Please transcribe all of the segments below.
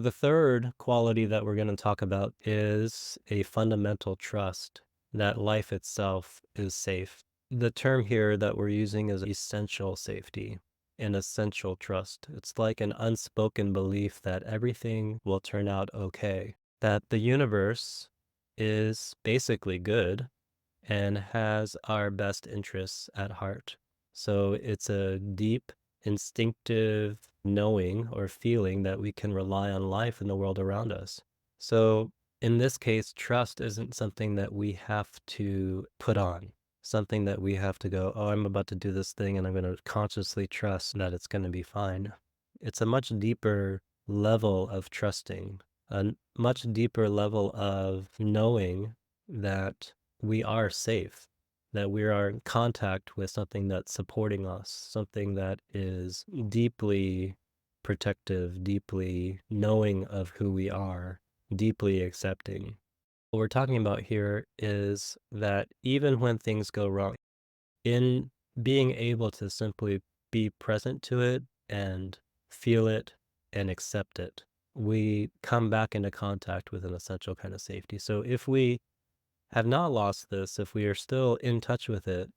The third quality that we're going to talk about is a fundamental trust that life itself is safe. The term here that we're using is essential safety, an essential trust. It's like an unspoken belief that everything will turn out okay, that the universe is basically good and has our best interests at heart. So it's a deep, instinctive knowing or feeling that we can rely on life in the world around us. So in this case, trust isn't something that we have to put on, something that we have to go, oh, I'm about to do this thing and I'm going to consciously trust that it's going to be fine. It's a much deeper level of trusting, a much deeper level of knowing that we are safe, that we are in contact with something that's supporting us, something that is deeply protective, deeply knowing of who we are, deeply accepting. What we're talking about here is that even when things go wrong, in being able to simply be present to it and feel it and accept it, we come back into contact with an essential kind of safety. So if we have not lost this, if we are still in touch with it,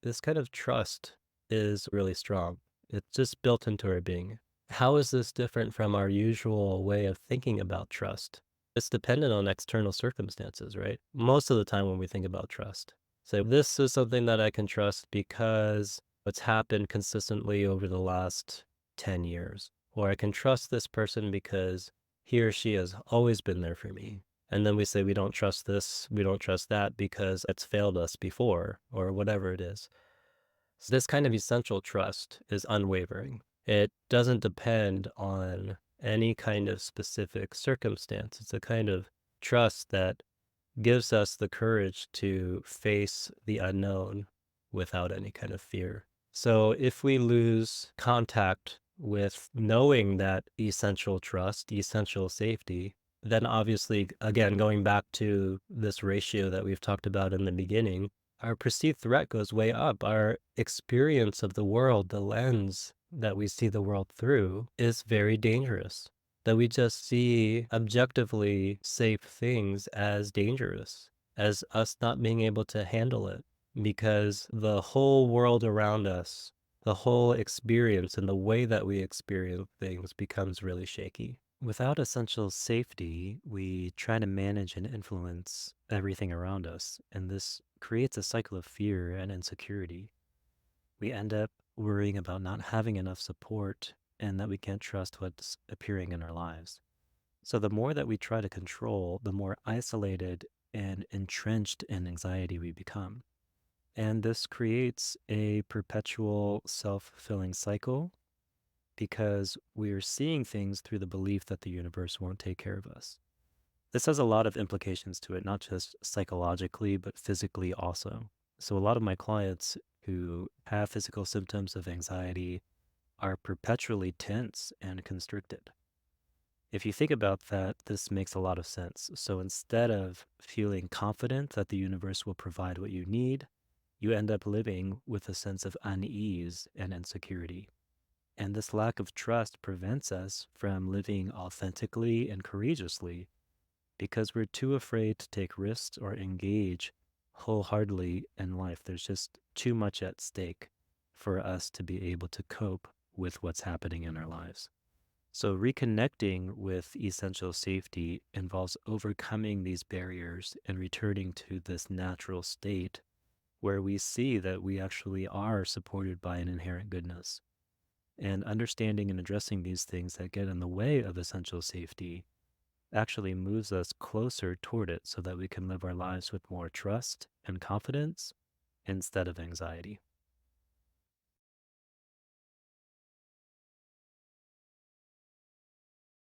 this kind of trust is really strong. It's just built into our being. How is this different from our usual way of thinking about trust? It's dependent on external circumstances, right? Most of the time when we think about trust. So this is something that I can trust because it's happened consistently over the last 10 years. Or I can trust this person because he or she has always been there for me. And then we say we don't trust this, we don't trust that because it's failed us before, or whatever it is. So this kind of essential trust is unwavering. It doesn't depend on any kind of specific circumstance. It's a kind of trust that gives us the courage to face the unknown without any kind of fear. So if we lose contact with knowing that essential trust, essential safety, then obviously, again, going back to this ratio that we've talked about in the beginning, our perceived threat goes way up. Our experience of the world, the lens that we see the world through, is very dangerous. That we just see objectively safe things as dangerous, as us not being able to handle it, because the whole world around us, the whole experience and the way that we experience things becomes really shaky. Without essential safety, we try to manage and influence everything around us, and this creates a cycle of fear and insecurity. We end up worrying about not having enough support and that we can't trust what's appearing in our lives. So, the more that we try to control, the more isolated and entrenched in anxiety we become. And this creates a perpetual self fulfilling cycle because we're seeing things through the belief that the universe won't take care of us. This has a lot of implications to it, not just psychologically, but physically also. So, a lot of my clients who have physical symptoms of anxiety are perpetually tense and constricted. If you think about that, this makes a lot of sense. So, instead of feeling confident that the universe will provide what you need, you end up living with a sense of unease and insecurity. And this lack of trust prevents us from living authentically and courageously because we're too afraid to take risks or engage wholeheartedly in life. There's just too much at stake for us to be able to cope with what's happening in our lives. So, reconnecting with essential safety involves overcoming these barriers and returning to this natural state where we see that we actually are supported by an inherent goodness. And understanding and addressing these things that get in the way of essential safety actually moves us closer toward it so that we can live our lives with more trust and confidence instead of anxiety.